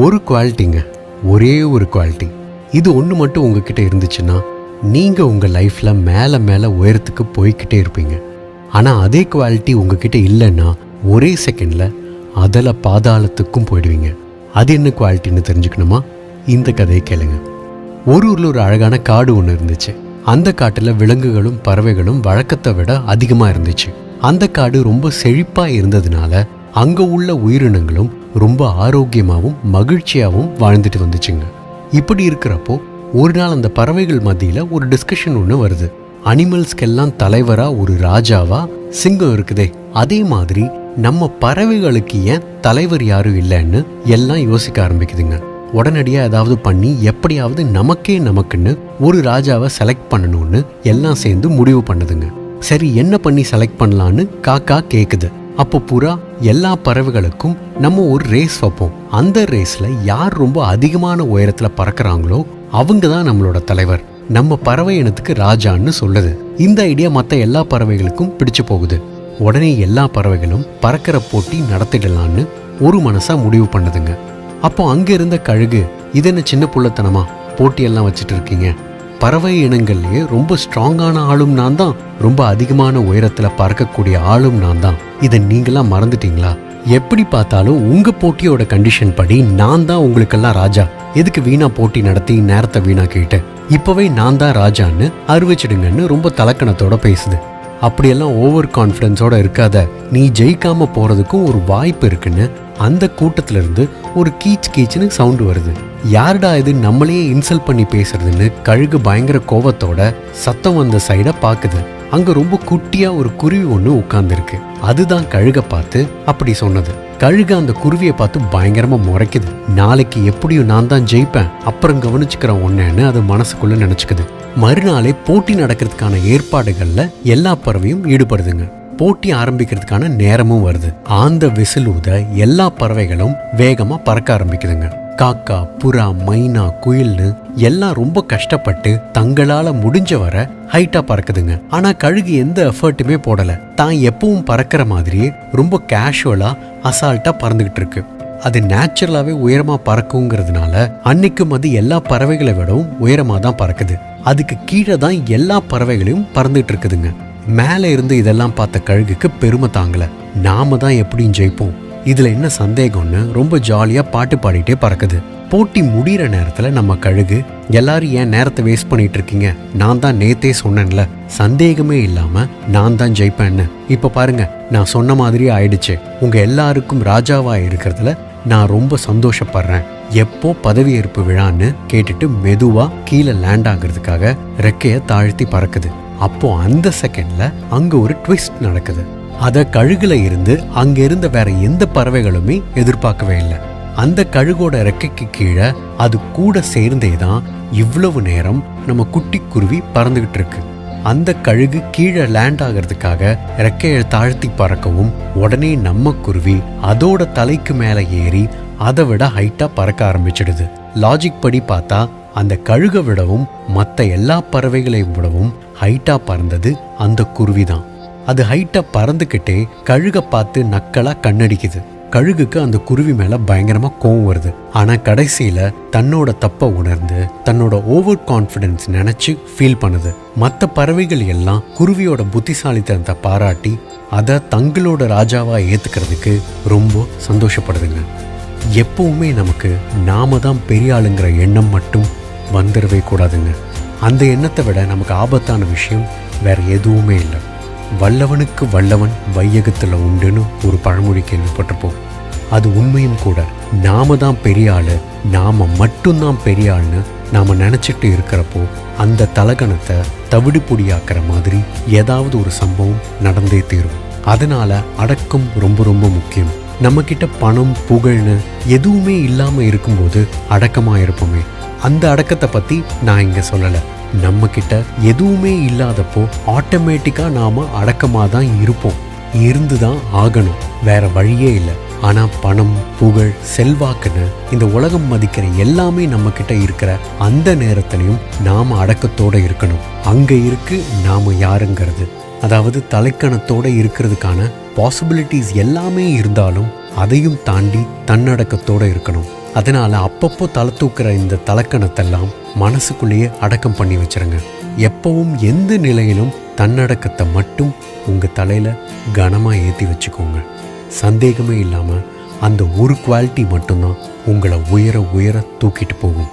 ஒரு குவாலிட்டிங்க, ஒரே ஒரு குவாலிட்டி. இது ஒன்று மட்டும் உங்ககிட்ட இருந்துச்சுன்னா நீங்கள் உங்கள் லைஃப்பில் மேலே மேலே உயரத்துக்கு போய்கிட்டே இருப்பீங்க. ஆனால் அதே குவாலிட்டி உங்ககிட்ட இல்லைன்னா ஒரே செகண்டில் அதில் பாதாளத்துக்கும் போயிடுவீங்க. அது என்ன குவாலிட்டின்னு தெரிஞ்சுக்கணுமா? இந்த கதையை கேளுங்க. ஒரு ஊரில் ஒரு அழகான காடு ஒன்று இருந்துச்சு. அந்த காட்டில் விலங்குகளும் பறவைகளும் வழக்கத்தை விட அதிகமாக இருந்துச்சு. அந்த காடு ரொம்ப செழிப்பாக இருந்ததுனால அங்கே உள்ள உயிரினங்களும் ரொம்ப ஆரோக்கியமாகவும் மகிழ்ச்சியாகவும் வாழ்ந்துட்டு வந்துச்சுங்க. இப்படி இருக்கிறப்போ ஒரு நாள் அந்த பறவைகள் மத்தியில் ஒரு டிஸ்கஷன் ஒன்று வருது. அனிமல்ஸ்க்கெல்லாம் தலைவராக ஒரு ராஜாவா சிங்கம் இருக்குதே, அதே மாதிரி நம்ம பறவைகளுக்கு ஏன் தலைவர் யாரும் இல்லைன்னு எல்லாம் யோசிக்க ஆரம்பிக்குதுங்க. உடனடியாக ஏதாவது பண்ணி எப்படியாவது நமக்குன்னு ஒரு ராஜாவை செலக்ட் பண்ணணும்னு எல்லாம் சேர்ந்து முடிவு பண்ணுதுங்க. சரி, என்ன பண்ணி செலக்ட் பண்ணலான்னு காக்கா கேட்குது. அப்போ புறா எல்லா பறவைகளுக்கும் நம்ம ஒரு ரேஸ் வைப்போம், அந்த ரேஸ்ல யார் ரொம்ப அதிகமான உயரத்துல பறக்கிறாங்களோ அவங்க தான் நம்மளோட தலைவர், நம்ம பறவை இனத்துக்கு ராஜான்னு சொல்லுது. இந்த ஐடியா மற்ற எல்லா பறவைகளுக்கும் பிடிச்சு போகுது. உடனே எல்லா பறவைகளும் பறக்கிற போட்டி நடத்திடலான்னு ஒரு மனசா முடிவு பண்ணுதுங்க. அப்போ அங்க இருந்த கழுகு, இது என்ன சின்ன புள்ளத்தனமா போட்டியெல்லாம் வச்சுட்டு இருக்கீங்க? பறவை இனங்கள்லயே ரொம்ப ஸ்ட்ராங்கான ஆளும் நான் தான், ரொம்ப அதிகமான உயரத்துல பறக்கக்கூடிய ஆளும் நான் தான், இதை நீங்களாம் மறந்துட்டீங்களா? எப்படி பார்த்தாலும் உங்க போட்டியோட கண்டிஷன் படி நான் தான் உங்களுக்கெல்லாம் ராஜா, எதுக்கு வீணா போட்டி நடத்தி நேரத்தை வீணாக்கிட்டு இப்பவே நான் தான் ராஜான்னு அறிவிச்சிடுங்கன்னு ரொம்ப தலக்கணத்தோட பேசுது. அப்படியெல்லாம் ஓவர் கான்ஃபிடன்ஸோட இருக்காத, நீ ஜெயிக்காம போறதுக்கும் ஒரு வாய்ப்பு இருக்குன்னு அந்த கூட்டத்துல இருந்து ஒரு கீச்சுன்னு சவுண்டு வருது. யாருடா இது நம்மளையே இன்சல்ட் பண்ணி பேசுறதுன்னு கழுகு பயங்கர கோவத்தோட சத்தம் வந்த சைட பாக்குது. அங்க ரொம்ப குட்டியா ஒரு குருவி ஒண்ணு உட்கார்ந்துருக்கு. அதுதான் கழுக பார்த்து அப்படி சொன்னது. கழுகு அந்த குருவியை பார்த்து பயங்கரமா முறைக்குது. நாளைக்கு எப்படியும் நான் தான் ஜெயிப்பேன், அப்புறம் கவனிச்சுக்கிறேன் ஒன்னேன்னு அது மனசுக்குள்ள நினைச்சுக்குது. மறுநாளே போட்டி நடக்கிறதுக்கான ஏற்பாடுகள்ல எல்லா பறவையும் ஈடுபடுதுங்க. போட்டி ஆரம்பிக்கிறதுக்கான நேரமும் வருது. ஆந்த விசில் ஊத எல்லா பறவைகளும் வேகமா பறக்க ஆரம்பிக்குதுங்க. காக்கா, புறா, மைனா, குயில்னு எல்லாம் ரொம்ப கஷ்டப்பட்டு தங்களால முடிஞ்ச வர ஹைட்டா பறக்குதுங்க. ஆனா கழுகு எந்த எஃபர்ட்டுமே போடல. தான் எப்பவும் பறக்கிற மாதிரியே ரொம்ப கேஷுவலா அசால்ட்டா பறந்துகிட்டு இருக்கு. அது நேச்சுரலாவே உயரமா பறக்குங்கிறதுனால அன்னைக்கும் அது எல்லா பறவைகளை விடவும் உயரமா தான் பறக்குது. அதுக்கு கீழே தான் எல்லா பறவைகளையும் பறந்துட்டு இருக்குதுங்க. மேல இருந்து இதெல்லாம் பார்த்த கழுகுக்கு பெருமை தாங்கல. நாம தான் எப்படியும் ஜெயிப்போம், இதுல என்ன சந்தேகம்னு ரொம்ப ஜாலியா பாட்டு பாடிட்டே பறக்குது. போட்டி முடிகிற நேரத்துல நம்ம கழுகு, எல்லாரும் ஏன் நேரத்தை வேஸ்ட் பண்ணிட்டு இருக்கீங்க, நான் தான் நேத்தே சொன்னேன்ல, சந்தேகமே இல்லாம நான் தான் ஜெயிப்பேன்னு. இப்ப பாருங்க, நான் சொன்ன மாதிரி ஆயிடுச்சு. உங்க எல்லாருக்கும் ராஜாவா இருக்கிறதுல நான் ரொம்ப சந்தோஷப்படுறேன். எப்போ பதவியேற்பு விழான்னு கேட்டுட்டு மெதுவா கீழே லேண்ட் ஆகுறதுக்காக ரெக்கைய தாழ்த்தி பறக்குது. அப்போ அந்த செகண்ட்ல அங்க ஒரு ட்விஸ்ட் நடக்குது. அத கழுகுல இருந்து அங்க இருந்த வேற எந்த பறவைகளுமே எதிர்பார்க்கவே இல்லை. அந்த கழுகோட ரெக்கைக்கு கீழே அது கூட சேர்ந்தேதான் இவ்வளவு நேரம் நம்ம குட்டி குருவி பறந்துகிட்டு இருக்கு. அந்த கழுகு கீழே லேண்ட் ஆகிறதுக்காக ரெக்கையை தாழ்த்தி பறக்கவும் உடனே நம்ம குருவி அதோட தலைக்கு மேல ஏறி அதை விட ஹைட்டா பறக்க ஆரம்பிச்சிடுது. லாஜிக் படி பார்த்தா அந்த கழுக விடவும் மற்ற எல்லா பறவைகளையும் விடவும் ஹைட்டா பறந்தது அந்த குருவி தான். அது ஹைட்டா பறந்துக்கிட்டே கழுக பார்த்து நக்கலா கண்ணடிக்குது. கழுகுக்கு அந்த குருவி மேல பயங்கரமா கோவம் வருது. ஆனா கடைசியில தன்னோட தப்ப உணர்ந்து தன்னோட ஓவர் கான்ஃபிடன்ஸ் நினைச்சு ஃபீல் பண்ணுது. மற்ற பறவைகள் எல்லாம் குருவியோட புத்திசாலித்தனத்தை பாராட்டி அதை தங்களோட ராஜாவா ஏத்துக்கிறதுக்கு ரொம்ப சந்தோஷப்படுதுங்க. எப்பவுமே நமக்கு நாம தான் பெரிய ஆளுங்கிற எண்ணம் மட்டும் வந்துடவே கூடாதுங்க. அந்த எண்ணத்தை விட நமக்கு ஆபத்தான விஷயம் வேற எதுவுமே இல்லை. வல்லவனுக்கு வல்லவன் வையகத்துல உண்டுன்னு ஒரு பழமொழி கேள்விப்பட்டிருப்போம். அது உண்மையும் கூட. நாம தான் பெரிய ஆளு, நாம மட்டும்தான் பெரிய ஆள்னு நாம நினைச்சிட்டு இருக்கிறப்போ அந்த தலகணத்தை தவிடுபொடியாக்குற மாதிரி ஏதாவது ஒரு சம்பவம் நடந்தே தீரும். அதனால அடக்கம் ரொம்ப ரொம்ப முக்கியம். நம்ம கிட்ட பணம் புகழ்னு எதுவுமே இல்லாம இருக்கும்போது அடக்கமா இருப்போமே, அந்த அடக்கத்தை பத்தி நான் இங்க சொல்லல. நம்ம கிட்ட எதுவுமே இல்லாதப்போ ஆட்டோமேட்டிக்கா நாம அடக்கமா தான் இருப்போம், இருந்துதான் ஆகணும், வேற வழியே இல்லை. ஆனா பணம் புகழ் செல்வாக்குன்னு இந்த உலகம் மதிக்கிற எல்லாமே நம்ம கிட்ட இருக்கிற அந்த நேரத்திலையும் நாம அடக்கத்தோட இருக்கணும். அங்க இருக்கு நாம யாருங்கிறது. அதாவது தலைக்கணத்தோட இருக்கிறதுக்கான பாசிபிலிட்டிஸ் எல்லாமே இருந்தாலும் அதையும் தாண்டி தன்னடக்கத்தோட இருக்கணும். அதனால் அப்பப்போ தலை தூக்குற இந்த தலக்கணத்தெல்லாம் மனசுக்குள்ளேயே அடக்கம் பண்ணி வச்சிருங்க. எப்பவும் எந்த நிலையிலும் தன்னடக்கத்தை மட்டும் உங்கள் தலையில் கனமாக ஏற்றி வச்சுக்கோங்க. சந்தேகமே இல்லாமல் அந்த ஒரு குவாலிட்டி மட்டும்தான் உங்களை உயர உயர தூக்கிட்டு போகும்.